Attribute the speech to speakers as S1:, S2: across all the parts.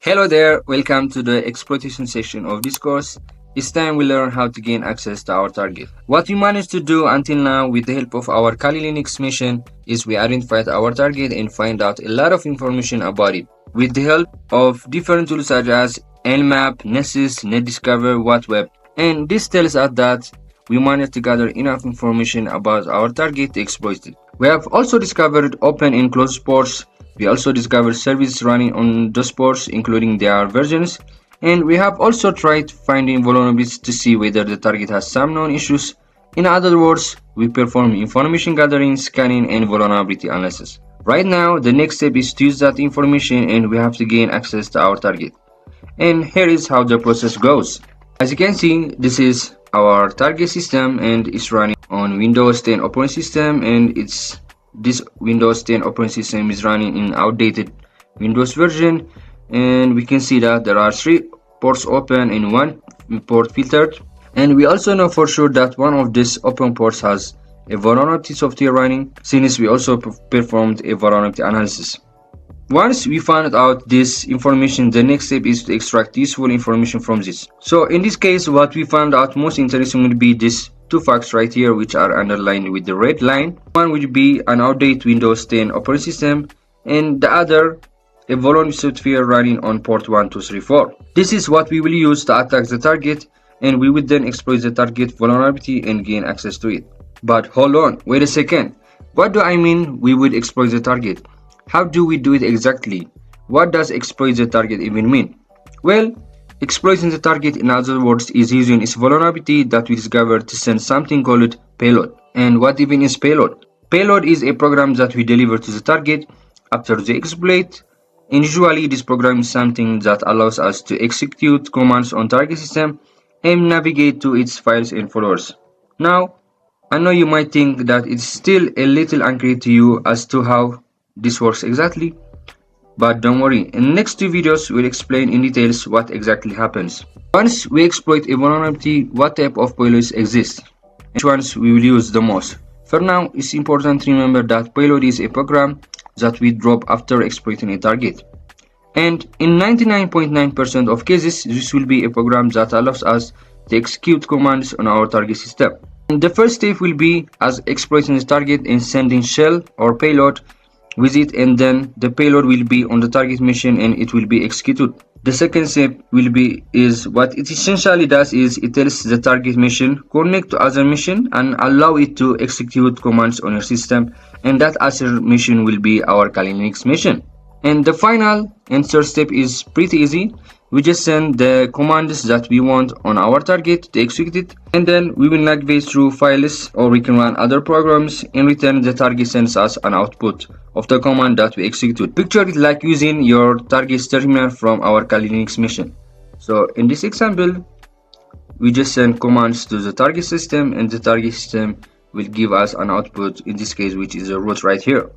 S1: Hello there, welcome to the exploitation section of this course. It's time we learn how to gain access to our target. What we managed to do until now with the help of our Kali Linux mission is we identified our target and find out a lot of information about it. With the help of different tools such as Nmap, Nessus, NetDiscover, WhatWeb, and this tells us that we managed to gather enough information about our target to exploit it. We have also discovered open and closed ports. We also discovered services running on those ports, including their versions, and we have also tried finding vulnerabilities to see whether the target has some known issues. In other words, we perform information gathering, scanning, and vulnerability analysis. Right now, the next step is to use that information and we have to gain access to our target. And here is how the process goes. As you can see, this is our target system and it's running on Windows 10 operating system, and this Windows 10 operating system is running in outdated Windows version, and we can see that there are 3 ports open and 1 port filtered, and we also know for sure that one of these open ports has a vulnerability software running, since we also performed a vulnerability analysis. Once we found out this information, the next step is to extract useful information from this. So in this case, what we found out most interesting would be these 2 facts right here, which are underlined with the red line. One would be an outdated Windows 10 operating system, and the other a vulnerability software running on port 1234. This is what we will use to attack the target, and we would then exploit the target vulnerability and gain access to it. But hold on, wait a second. What do I mean we would exploit the target? How do we do it exactly? What does exploit the target even mean? Well, exploiting the target, in other words, is using its vulnerability that we discovered to send something called payload. And what even is payload? Payload is a program that we deliver to the target after the exploit, and usually this program is something that allows us to execute commands on target system and navigate to its files and folders. Now, I know you might think that it's still a little unclear to you as to how this works exactly, but don't worry, in the next 2 videos we'll explain in details what exactly happens. Once we exploit a vulnerability, what type of payloads exist, and which ones we will use the most. For now, it's important to remember that payload is a program that we drop after exploiting a target. And in 99.9% of cases, this will be a program that allows us to execute commands on our target system. And the first step will be as exploiting the target and sending shell or payload with it, and then the payload will be on the target mission and it will be executed. The second step will be what it essentially does is it tells the target mission connect to other mission and allow it to execute commands on your system, and that other mission will be our Kali Linux mission. And the final and third step is pretty easy. We just send the commands that we want on our target to execute it, and then we will navigate through files, or we can run other programs. In return, the target sends us an output of the command that we execute. Picture it like using your target's terminal from our Kali Linux mission. So in this example, we just send commands to the target system, and the target system will give us an output, in this case, which is a root right here.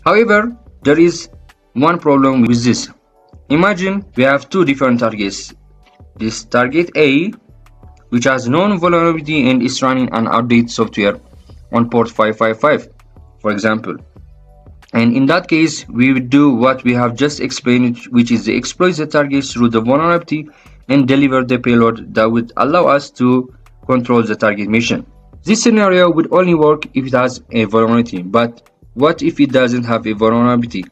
S1: However, there is one problem with this. Imagine we have 2 different targets. This target A, which has known vulnerability and is running an outdated software on port 555, for example. And in that case, we would do what we have just explained, which is to exploit the target through the vulnerability and deliver the payload that would allow us to control the target mission. This scenario would only work if it has a vulnerability, but what if it doesn't have a vulnerability?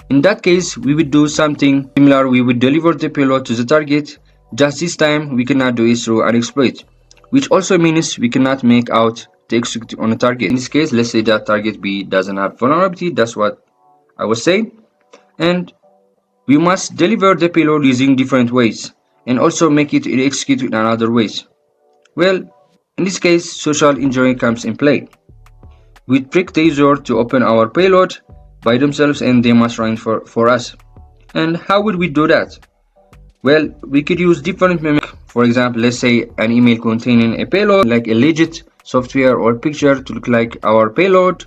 S1: In that case, we would do something similar. We would deliver the payload to the target, just this time we cannot do it through an exploit, which also means we cannot make out the execute on a target. In this case, let's say that target B doesn't have vulnerability, that's what I was saying, and we must deliver the payload using different ways and also make it execute in other ways. Well, in this case, social engineering comes in play. We trick the user to open our payload by themselves and they must run for us. And how would we do that? Well, we could use different mimics. For example, let's say an email containing a payload like a legit software or picture to look like our payload,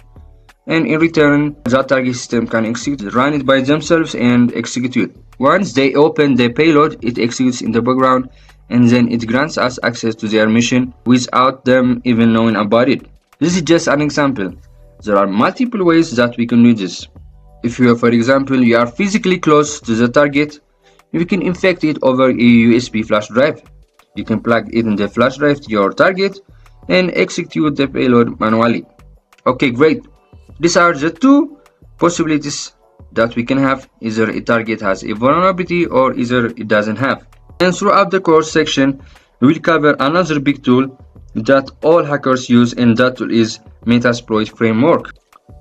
S1: and in return that target system can execute, run it by themselves and execute. Once they open the payload, it executes in the background and then it grants us access to their mission without them even knowing about it. This is just an example. There are multiple ways that we can do this. If you, for example, you are physically close to the target, You can infect it over a USB flash drive. You can plug in the flash drive to your target and execute the payload manually. Okay, great. These are the two possibilities that we can have. Either a target has a vulnerability or either it doesn't have. And throughout the course section, we will cover another big tool that all hackers use, and that tool is Metasploit framework.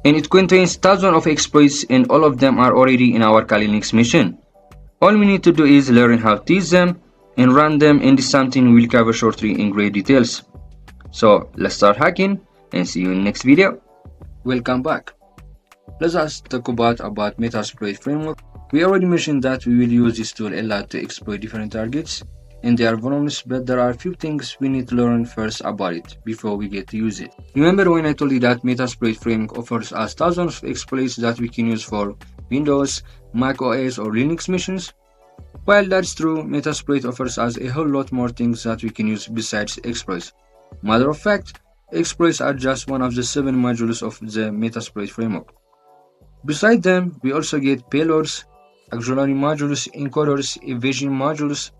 S1: And it contains thousands of exploits, and all of them are already in our Kali Linux mission. All we need to do is learn how to use them and run them, and this is something we'll cover shortly in great details. So let's start hacking and see you in the next video. Welcome back. Let us talk about Metasploit framework. We already mentioned that we will use this tool a lot to exploit different targets, and they are vulnerable, but there are a few things we need to learn first about it before we get to use it. Remember when I told you that Metasploit framework offers us thousands of exploits that we can use for Windows, Mac OS or Linux missions? While that's true, Metasploit offers us a whole lot more things that we can use besides exploits. Matter of fact, exploits are just one of the 7 modules of the Metasploit framework. Besides them, we also get payloads, auxiliary modules, encoders, evasion modules,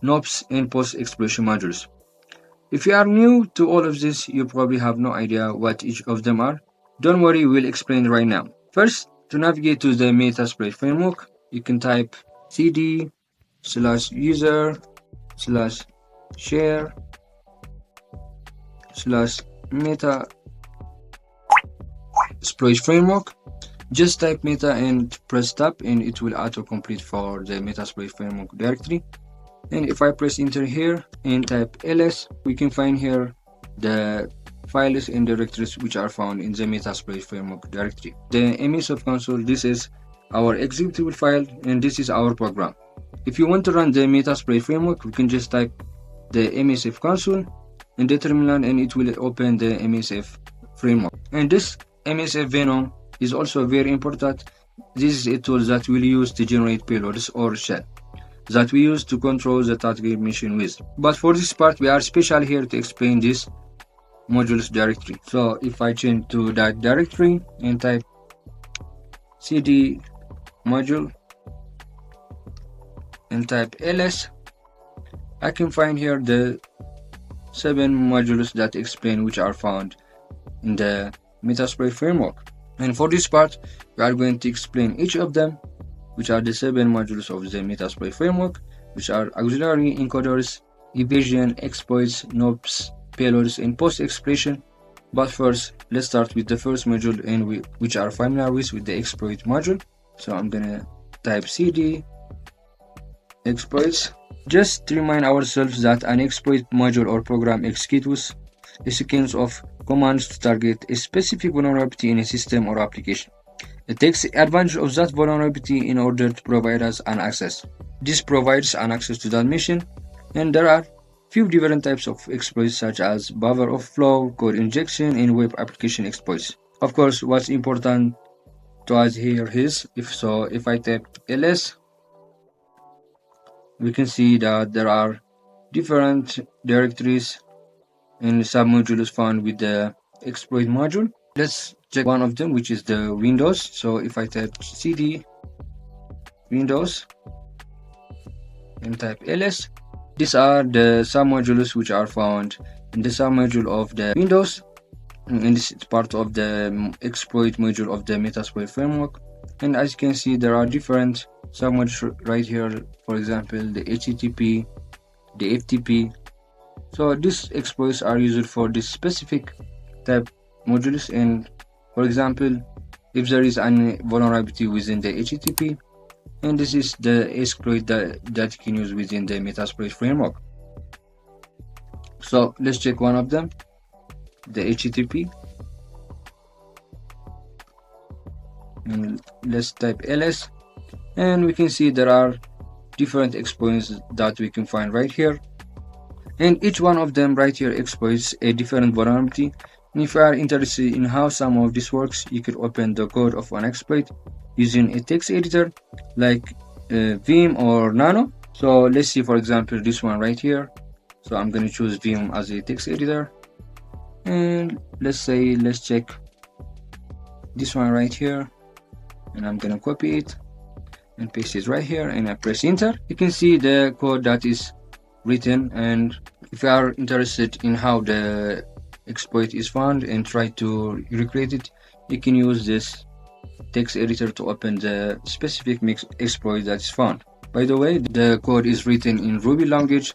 S1: NOPs, and post-exploitation modules. If you are new to all of this, you probably have no idea what each of them are. Don't worry, we'll explain right now. First, to navigate to the Metasploit framework, you can type cd/user/share/Metasploit framework. Just type meta and press tab, and it will auto-complete for the Metasploit framework directory. And if I press enter here and type ls, we can find here the files and directories which are found in the Metasploit framework directory. The MSF console, this is our executable file, and this is our program. If you want to run the Metasploit framework, we can just type the MSF console in the terminal, and it will open the MSF framework. And this MSF Venom is also very important. This is a tool that we'll use to generate payloads or shell that we use to control the target mission with. But for this part, we are special here to explain this modules directory. So if I change to that directory and type cd module and type ls, I can find here the 7 modules that explain which are found in the Metasploit framework. And for this part, we are going to explain each of them, which are the 7 modules of the Metasploit framework, which are auxiliary, encoders, evasion, exploits, NOPs, payloads, and post-exploitation. But first, let's start with the first module, and which are familiar with the exploit module. So I'm gonna type cd exploits. Just to remind ourselves that an exploit module or program executes a sequence of commands to target a specific vulnerability in a system or application. It takes advantage of that vulnerability in order to provide us an access. This provides an access to that mission, and there are few different types of exploits such as buffer overflow, code injection, and web application exploits. Of course, what's important to us here is if I type ls, we can see that there are different directories and submodules found with the exploit module. Let's check one of them, which is the Windows. So if I type cd Windows and type ls, these are the submodules which are found in the submodule of the Windows, and this is part of the exploit module of the Metasploit framework. And as you can see, there are different submodules right here. For example, the HTTP, the FTP. So these exploits are used for this specific type modules, and for example, if there is any vulnerability within the HTTP, and this is the exploit that you can use within the Metasploit framework. So let's check one of them, the HTTP, and let's type ls, and we can see there are different exploits that we can find right here, and each one of them right here exploits a different vulnerability. And if you are interested in how some of this works, you could open the code of an exploit using a text editor like Vim or Nano. So let's see, for example, this one right here. So I'm going to choose Vim as a text editor, and let's check this one right here, and I'm going to copy it and paste it right here, and I press enter. You can see the code that is written, and if you are interested in how the exploit is found and try to recreate it, you can use this text editor to open the specific mix exploit that is found. By the way, the code is written in Ruby language.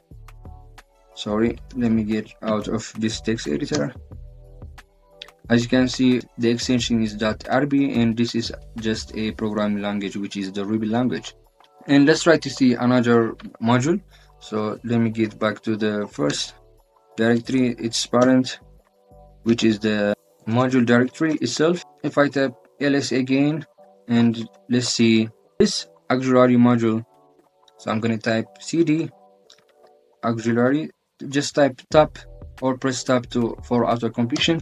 S1: Sorry, let me get out of this text editor. As you can see, the extension is .rb, and this is just a programming language, which is the Ruby language. And let's try to see another module. So let me get back to the first directory, its parent, which is the module directory itself. If I type ls again, and let's see this auxiliary module. So I'm going to type cd auxiliary, just type tab or press tab for auto completion.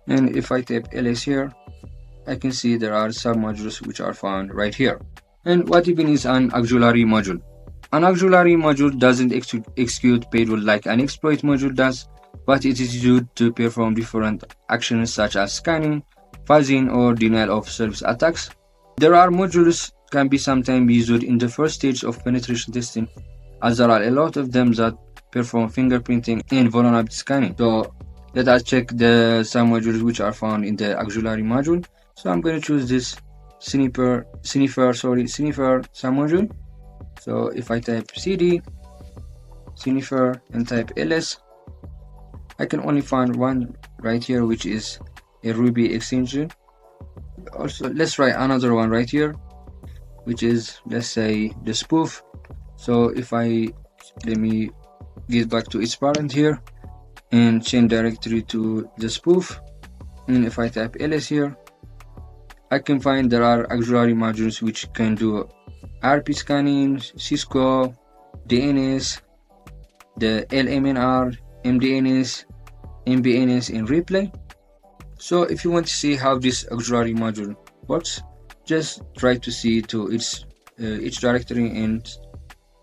S1: And if I type ls here, I can see there are submodules which are found right here. And what even is an auxiliary module? An auxiliary module doesn't execute payload like an exploit module does, but it is used to perform different actions such as scanning, fuzzing, or denial of service attacks. There are modules can be sometimes used in the first stage of penetration testing, as there are a lot of them that perform fingerprinting and vulnerability scanning. So let us check the submodules which are found in the auxiliary module. So I'm going to choose this sniffer submodule. So if I type cd sniffer and type ls, I can only find one right here, which is a Ruby extension. Also, let's try another one right here, which is, let's say, the spoof. So if let me get back to its parent here and change directory to the spoof, and if I type ls here, I can find there are auxiliary modules which can do RP scanning, Cisco, DNS, the LMNR, MDNS, MBNS, and replay. So if you want to see how this auxiliary module works, just try to see to each directory and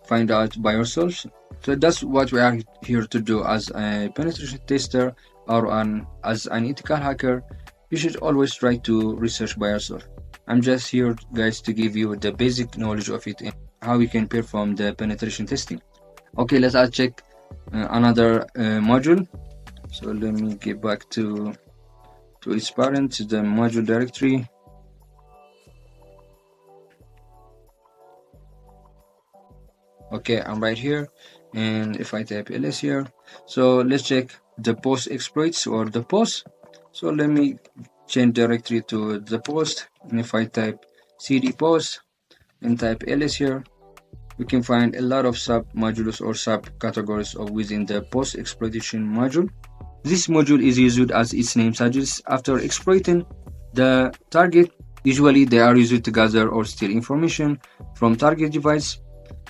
S1: find out by yourself. So that's what we are here to do. As a penetration tester or as an ethical hacker, you should always try to research by yourself. I'm just here, guys, to give you the basic knowledge of it and how you can perform the penetration testing. Okay, let's check another module. So let me get back to its parent, to the module directory. Okay, I'm right here, and if I type ls here, so let's check the post exploits or the post. So let me change directory to the post, and if I type cd post and type ls here, we can find a lot of sub modules or subcategories of within the post exploitation module. This module is used, as its name suggests, after exploiting the target. Usually they are used to gather or steal information from target device,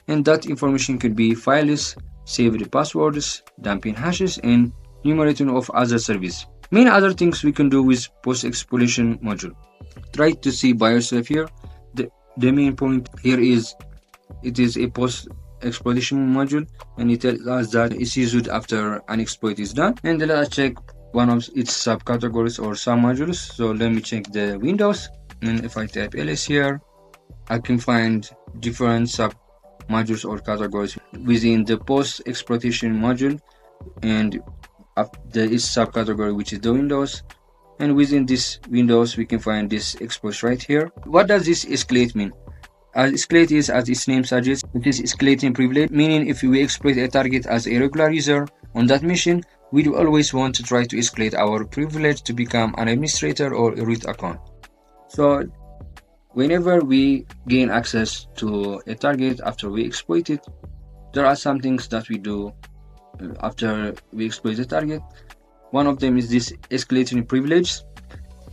S1: and that information could be files, saved passwords, dumping hashes, and enumerating of other services. Many other things we can do with post-exploitation module. Try to see by yourself here. The main point here is it is a post-exploitation module, and it tells us that it's used after an exploit is done. And let us check one of its subcategories or submodules. So let me check the Windows, and if I type ls here, I can find different submodules or categories within the post-exploitation module, and there is subcategory which is the Windows, and within this Windows we can find this exploit right here. What does this escalate mean? Escalate is, as its name suggests, it is escalating privilege, meaning if we exploit a target as a regular user on that mission, we do always want to try to escalate our privilege to become an administrator or a root account. So whenever we gain access to a target after we exploit it, there are some things that we do after we exploit the target. One of them is this escalating privilege.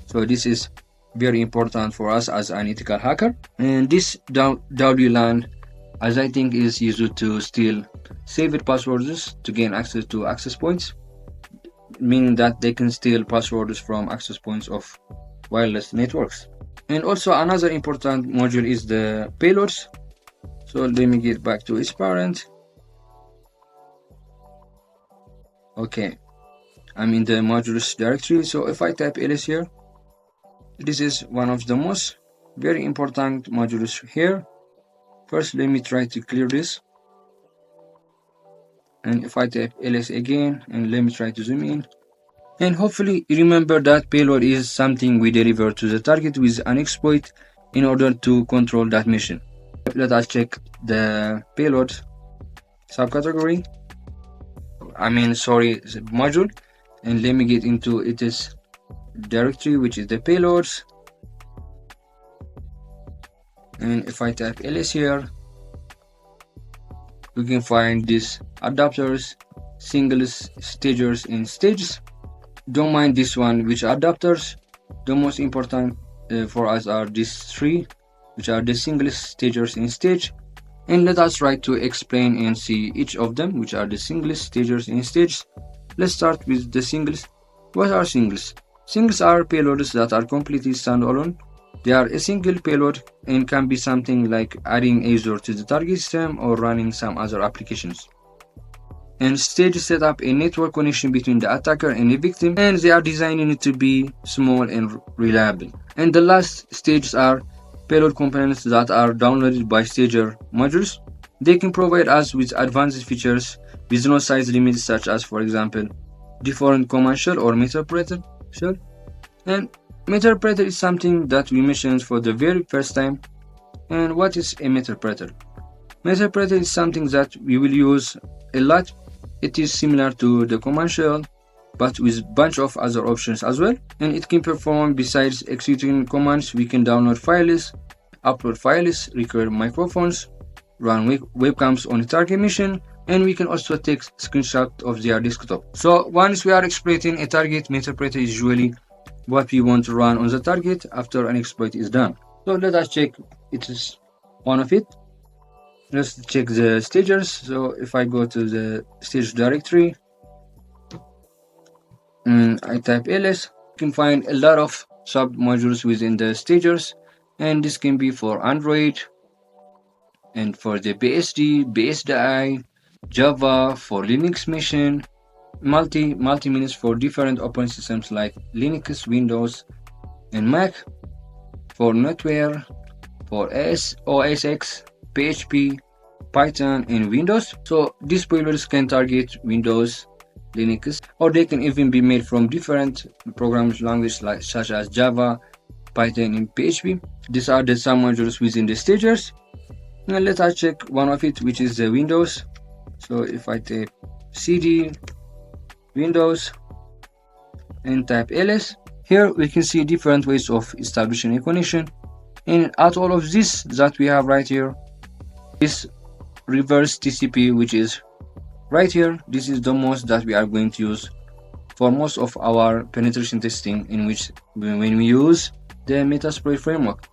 S1: So this is very important for us as an ethical hacker. And this WLAN, as I think, is used to steal saved passwords to gain access to access points, meaning that they can steal passwords from access points of wireless networks. And also another important module is the payloads. So let me get back to its parent. Okay, I'm in the modules directory. So if I type ls here, this is one of the most very important modules here. First, let me try to clear this. And if I type ls again, and let me try to zoom in. And hopefully remember that payload is something we deliver to the target with an exploit in order to control that mission. Let us check the payload subcategory. Module. And let me get into its directory, which is the payloads. And if I type ls here, we can find these adapters, singles, stagers, and stages. Don't mind this one, which are adapters. The most important for us are these three, which are the singles, stagers, and stage. And let us try to explain and see each of them, which are the singles, stagers, and stages. Let's start with the singles. What are singles? Singles are payloads that are completely standalone. They are a single payload and can be something like adding Azure to the target system or running some other applications. And stages set up a network connection between the attacker and the victim, and they are designed to be small and reliable. And the last stages are payload components that are downloaded by stager modules. They can provide us with advanced features with no size limits, such as, for example, different command shell or Metasploit shell. And Metasploit is something that we mentioned for the very first time. And what is a Metasploit? Metasploit is something that we will use a lot. It is similar to the command shell, but with a bunch of other options as well. And it can perform, besides executing commands, we can download files, upload files, record microphones, run webcams on the target mission, and we can also take screenshots of their desktop. So once we are exploiting a target, Metasploit is usually what we want to run on the target after an exploit is done. So let us check it is one of it. Let's check the stagers. So if I go to the stage directory and I type ls, you can find a lot of sub modules within the stagers, and this can be for Android and for the BSD, BSDI, Java for Linux mission, multi-minutes for different operating systems like Linux, Windows, and Mac, for NetWare, for OS X, PHP, Python, and Windows. So these payloads can target Windows, Linux, or they can even be made from different programming languages such as Java, Python, and PHP. These are the sub modules within the stagers. Now let us check one of it, which is the Windows. So if I type cd Windows and type ls, here we can see different ways of establishing a connection. And at all of this that we have right here is reverse TCP, which is right here. This is the most that we are going to use for most of our penetration testing, in which when we use the Metasploit framework.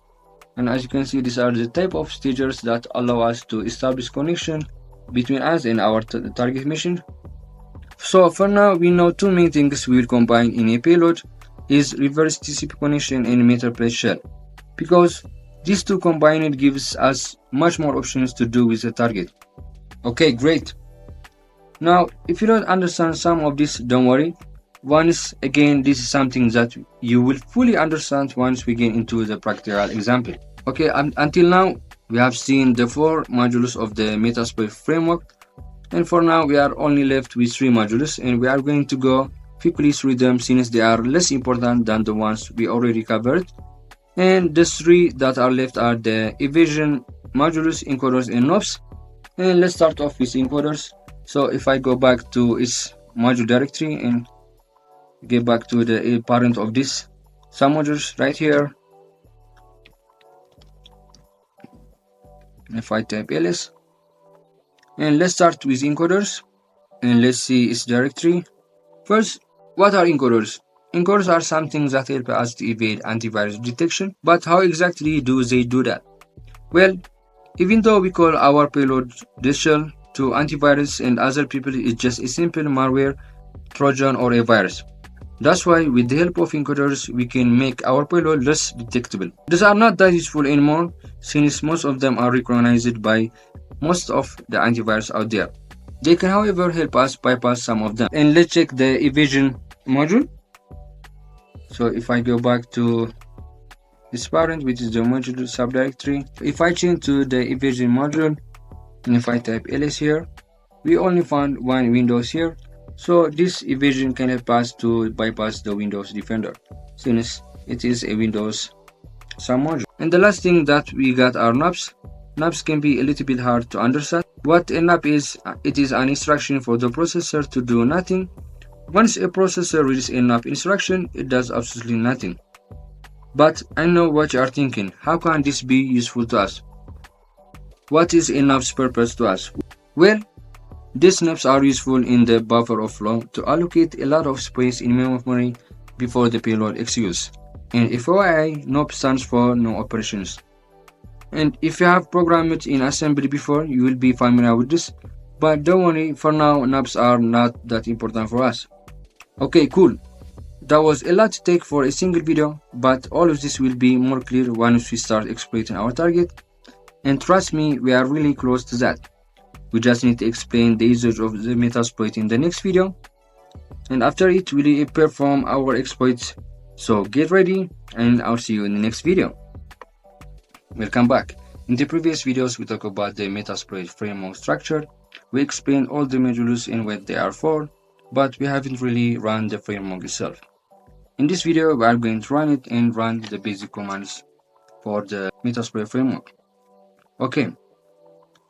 S1: And as you can see, these are the type of stagers that allow us to establish connection between us and our target mission. So for now, we know two main things we will combine in a payload is reverse TCP connection and Metasploit shell, because these two combined gives us much more options to do with the target. Okay, great. Now, if you don't understand some of this, don't worry. Once again, this is something that you will fully understand once we get into the practical example. Okay, until now, we have seen the 4 modules of the Metasploit framework. And for now, we are only left with 3 modules, and we are going to go quickly through them since they are less important than the ones we already covered. And the 3 that are left are the evasion modules, encoders, and knobs. And let's start off with encoders. So if I go back to its module directory and get back to the parent of this submodules right here, if I type ls, and let's start with encoders and let's see its directory. First, what are encoders? Encoders are something that help us to evade antivirus detection, but how exactly do they do that? Well, even though we call our payload this shell, to antivirus and other people it's just a simple malware, Trojan, or a virus. That's why with the help of encoders we can make our payload less detectable. These are not that useful anymore since most of them are recognized by most of the antivirus out there. They can however help us bypass some of them. And let's check the evasion module. So if I go back to its parent, which is the module subdirectory. If I change to the evasion module, and if I type ls here, we only found one Windows here, so this evasion can help us to bypass the Windows Defender, since it is a Windows submodule. And the last thing that we got are knobs. Knobs can be a little bit hard to understand. What a knob is, it is an instruction for the processor to do nothing. Once a processor reads a knob instruction, it does absolutely nothing. But I know what you are thinking, how can this be useful to us? What is a knob's purpose to us? Well, these knobs are useful in the buffer overflow to allocate a lot of space in memory before the payload executes. And FYI, knob stands for no operations. And if you have programmed in assembly before, you will be familiar with this. But don't worry, for now, knobs are not that important for us. Okay, cool. That was a lot to take for a single video, but all of this will be more clear once we start exploiting our target. And trust me, we are really close to that. We just need to explain the usage of the Metasploit in the next video. And after it, we will perform our exploits. So get ready, and I'll see you in the next video. Welcome back. In the previous videos, we talked about the Metasploit framework structure. We explained all the modules and what they are for, but we haven't really run the framework itself. In this video, we are going to run it and run the basic commands for the Metasploit framework. Okay,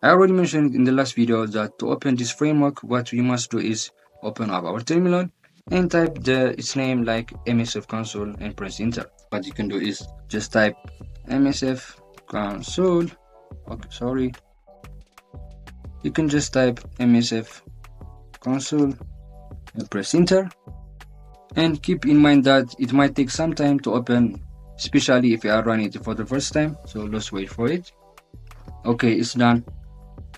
S1: I already mentioned in the last video that to open this framework, what we must do is open up our terminal and type its name like MSF console and press enter. What you can do is just type MSF console. Okay, sorry. You can just type MSF console and press enter. And keep in mind that it might take some time to open, especially if you are running it for the first time. So let's wait for it. Okay, it's done.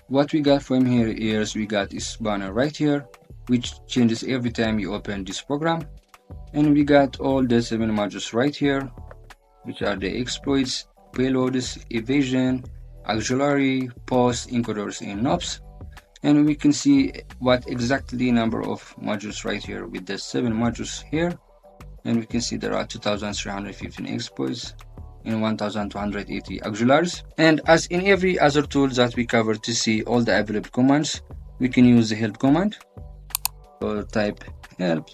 S1: What we got from here is we got this banner right here, which changes every time you open this program. And we got all the 7 modules right here, which are the exploits, payloads, evasion, auxiliary, post, encoders, and knobs. And we can see what exactly number of modules right here with the 7 modules here. And we can see there are 2,315 exploits and 1,280 auxiliaries. And as in every other tool that we covered, to see all the available commands, we can use the help command. So type help,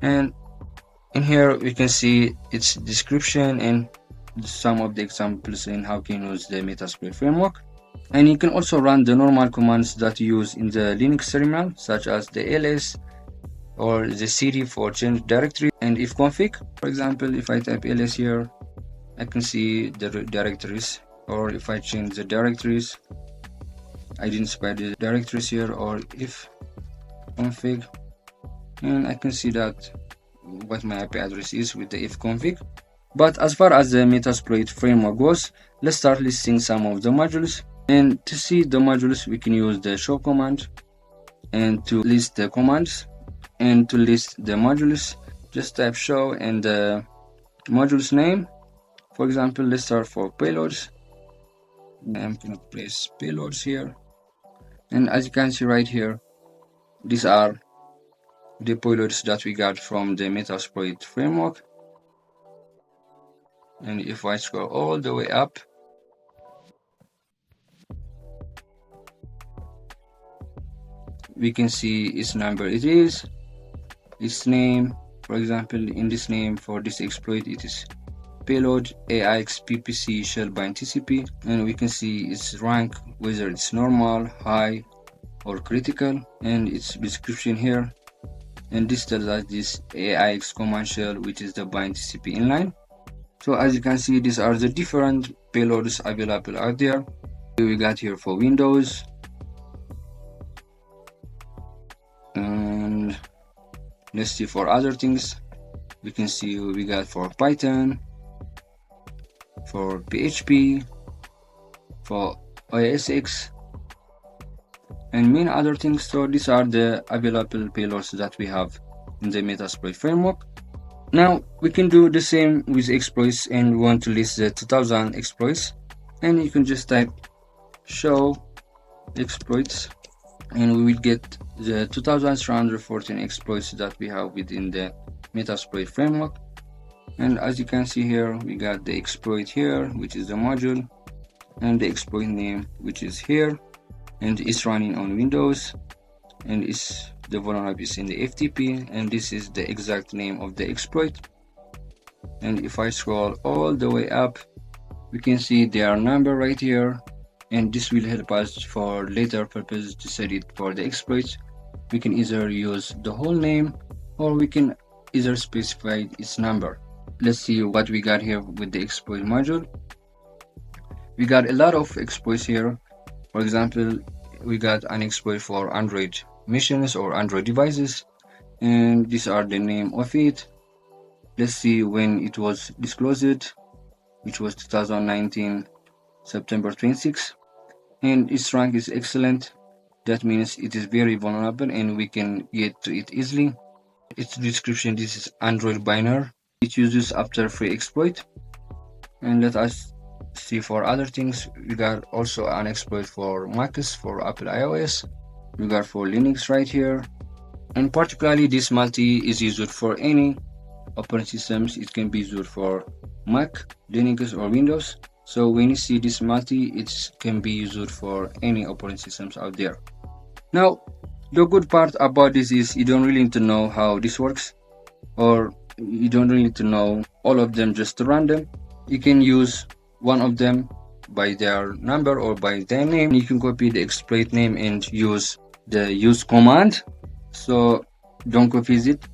S1: and in here we can see its description and some of the examples in how you can use the Metasploit framework. And you can also run the normal commands that you use in the Linux terminal, such as the ls or the cd for change directory and ifconfig. For example, if I type ls here, I can see the directories, or if I change the directories, I didn't specify the directories here, or ifconfig, and I can see that what my IP address is with the ifconfig. But as far as the Metasploit framework goes, let's start listing some of the modules. And to see the modules, we can use the show command, and to list the commands and to list the modules, just type show and the module's name. For example, let's start for payloads. I'm going to place payloads here, and as you can see right here, these are the payloads that we got from the Metasploit framework. And if I scroll all the way up, we can see its number it is, its name. For example, in this name for this exploit, it is payload AIX PPC shell bind TCP, and we can see its rank, whether it's normal, high, or critical, and its description here. And this tells us this AIX command shell, which is the bind TCP inline. So as you can see, these are the different payloads available out there. We got here for Windows, and let's see for other things. We can see we got for Python, for PHP, for OSX, and many other things. So these are the available payloads that we have in the Metasploit framework. Now we can do the same with exploits, and we want to list the 2000 exploits, and you can just type show exploits, and we will get the 2314 exploits that we have within the Metasploit framework. And as you can see here, we got the exploit here, which is the module, and the exploit name, which is here, and it's running on Windows, and the vulnerability is in the FTP, and this is the exact name of the exploit. And if I scroll all the way up, we can see their number right here, and this will help us for later purpose to set it for the exploits. We can either use the whole name, or we can either specify its number. Let's see what we got here with the exploit module. We got a lot of exploits here. For example, we got an exploit for Android machines or Android devices, and these are the name of it. Let's see when it was disclosed, which was 2019 September 26, and its rank is excellent. That means it is very vulnerable and we can get to it easily. Its description: this is Android binary. It uses after free exploit. And let us see for other things. We got also an exploit for Macs, for Apple iOS. We got for Linux right here. And particularly this multi is used for any operating systems. It can be used for Mac, Linux, or Windows. So when you see this multi, it can be used for any operating systems out there. Now, the good part about this is you don't really need to know how this works, or you don't really need to know all of them just to run them. You can use one of them by their number or by their name. You can copy the exploit name and use the use command. So don't confuse it.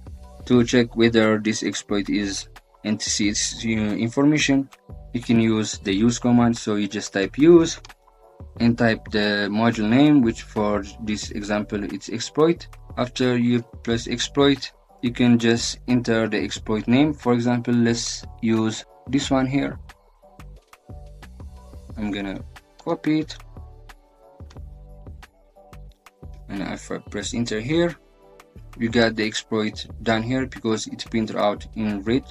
S1: To check whether this exploit is and to see its information, you can use the use command. So you just type use and type the module name, which for this example it's exploit. After you press exploit, you can just enter the exploit name. For example, let's use this one here. I'm gonna copy it, and if I press enter here, we got the exploit done here because it's printed out in red,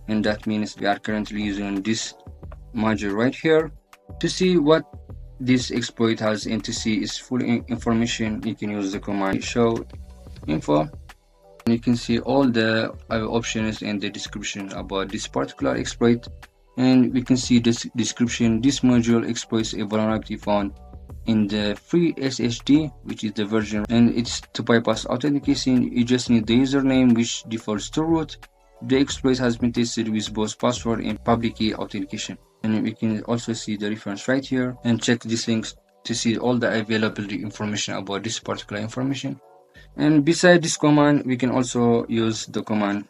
S1: and that means we are currently using this module right here. To see what this exploit has and to see its full information, you can use the command show info, and you can see all the options and the description about this particular exploit. And we can see this description: this module exploits a vulnerability found in the free SSD, which is the version, and it's to bypass authentication. You just need the username, which defaults to root. The exploit has been tested with both password and public key authentication. And we can also see the reference right here and check these links to see all the available information about this particular information. And beside this command, we can also use the command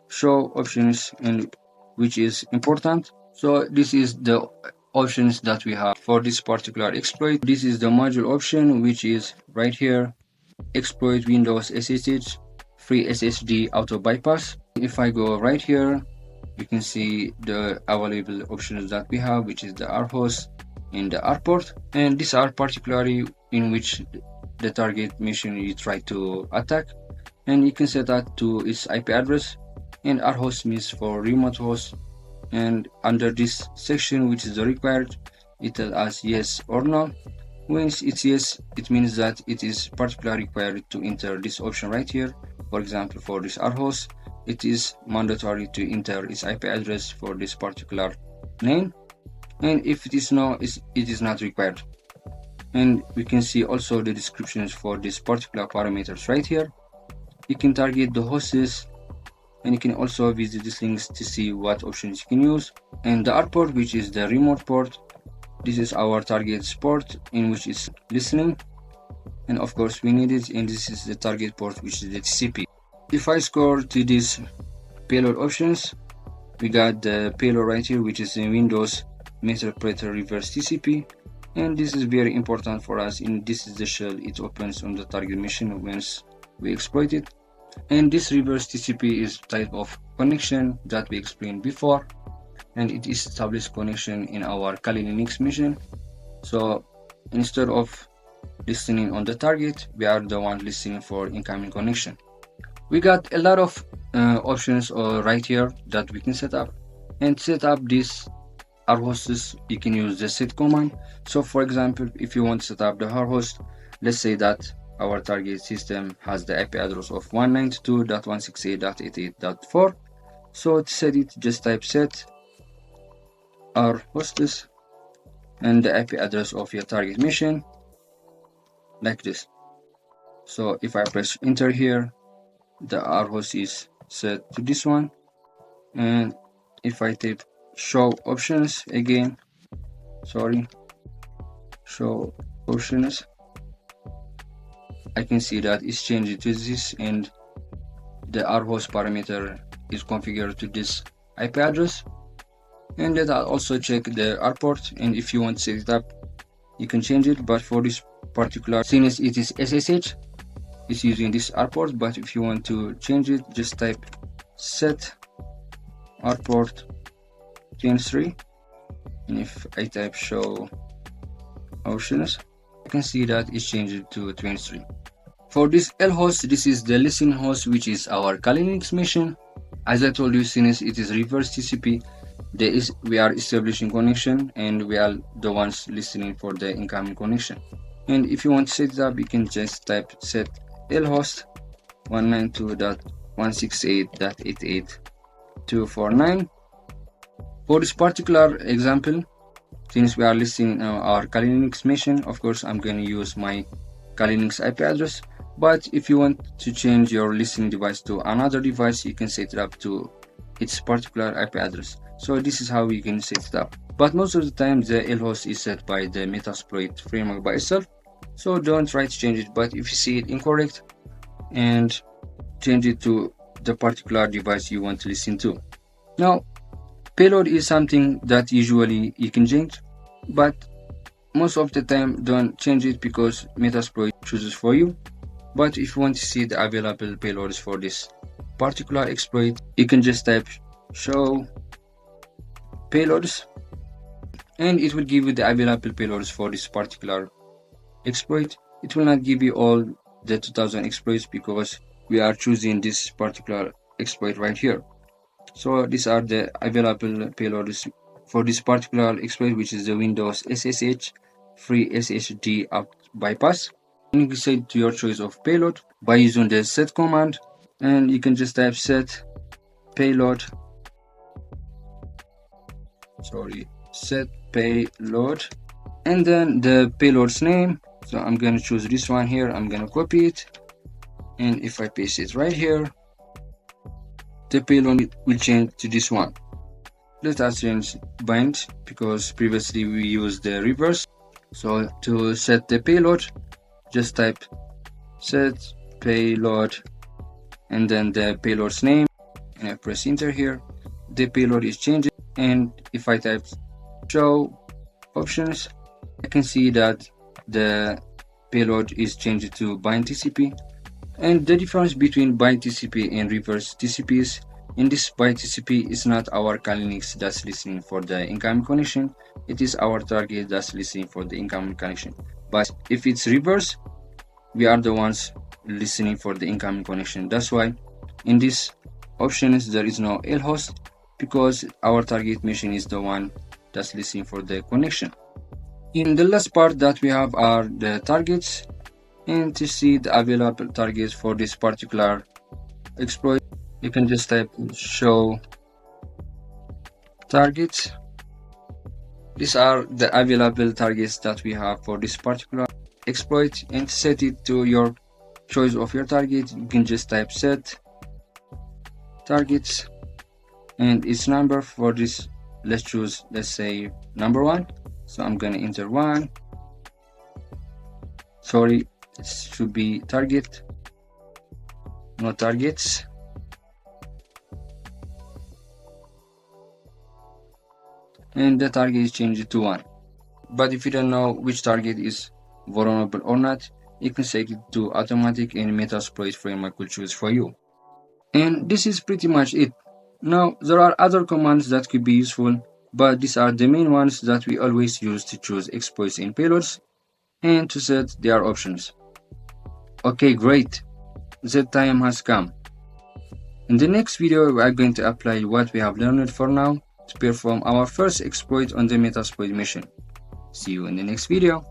S1: show options, and which is important. So this is the options that we have for this particular exploit. This is the module option, which is right here: exploit Windows SSH, free SSD auto bypass. If I go right here, you can see the available options that we have, which is the rhost and the rport, and these are particularly in which the target machine you try to attack, and you can set that to its IP address, and rhost means for remote host. And under this section, which is the required, it tells us yes or no. When it's yes, it means that it is particularly required to enter this option right here. For example, for this rhost, it is mandatory to enter its IP address for this particular name, and if it is no, it is not required. And we can see also the descriptions for these particular parameters right here. You can target the hosts, and you can also visit these links to see what options you can use. And the R port, which is the remote port, this is our target port in which is listening, and of course we need it. And this is the target port, which is the TCP. If I scroll to these payload options, we got the payload right here, which is in Windows Metasploit reverse TCP, and this is very important for us. And this is the shell it opens on the target machine once we exploit it. And this reverse TCP is type of connection that we explained before, and it is established connection in our Kali Linux machine. So instead of listening on the target, we are the one listening for incoming connection. We got a lot of options right here that we can set up. And set up this rhosts, you can use the set command. So for example, if you want to set up the rhost, let's say that our target system has the IP address of 192.168.88.4. So to set it, just type set our hosts and the IP address of your target mission, like this. So if I press enter here, the R host is set to this one, and if I type show options again, show options, I can see that it's changed to this, and the R host parameter is configured to this IP address. And let us also check the R port, and if you want to set it up, you can change it, but for this particular, since it is SSH, it's using this R port. But if you want to change it, just type set R port 23, and if I type show options, I can see that it's changed to 23. For this L host, this is the listening host, which is our Kali Linux machine. As I told you, since it is reverse TCP, we are establishing connection, and we are the ones listening for the incoming connection. And if you want to set it up, you can just type set lhost 192.168.88.249. For this particular example, since we are listening our Kali Linux machine, of course I'm going to use my Kali Linux IP address. But if you want to change your listening device to another device, you can set it up to its particular IP address. So this is how we can set it up. But most of the time the lhost is set by the Metasploit framework by itself, so don't try to change it. But if you see it incorrect, and change it to the particular device you want to listen to. Now, payload is something that usually you can change, but most of the time don't change it because Metasploit chooses for you. But if you want to see the available payloads for this particular exploit, you can just type show payloads, and it will give you the available payloads for this particular exploit. It will not give you all the 2000 exploits because we are choosing this particular exploit right here. So these are the available payloads for this particular exploit, which is the Windows SSH free SSD out bypass. And you can set to your choice of payload by using the set command, and you can just type set payload, set payload, and then the payload's name. So I'm going to choose this one here. I'm going to copy it, and if I paste it right here, the payload will change to this one. Let us change bind because previously we used the reverse. So to set the payload, just type set payload and then the payload's name, and I press enter here. The payload is changing, and if I type show options, I can see that the payload is changed to bind TCP. And the difference between bind TCP and reverse TCP is, in this bind TCP is not our Kali Linux that's listening for the incoming connection, it is our target that's listening for the incoming connection. But if it's reverse, we are the ones listening for the incoming connection. That's why in this options there is no lhost, because our target machine is the one that's listening for the connection. In the last part that we have are the targets, and to see the available targets for this particular exploit, you can just type show targets. These are the available targets that we have for this particular exploit, and to set it to your choice of your target, you can just type set targets and its number. For this, let's choose, let's say number 1. So I'm gonna enter 1. Sorry, it should be target, no targets. And the target is changed to 1. But if you don't know which target is vulnerable or not, you can set it to automatic, and Metasploit framework will choose for you. And this is pretty much it. Now, there are other commands that could be useful, but these are the main ones that we always use to choose exploits and payloads and to set their options. Okay, great. That time has come. In the next video, we are going to apply what we have learned for now to perform our first exploit on the Metasploit mission. See you in the next video.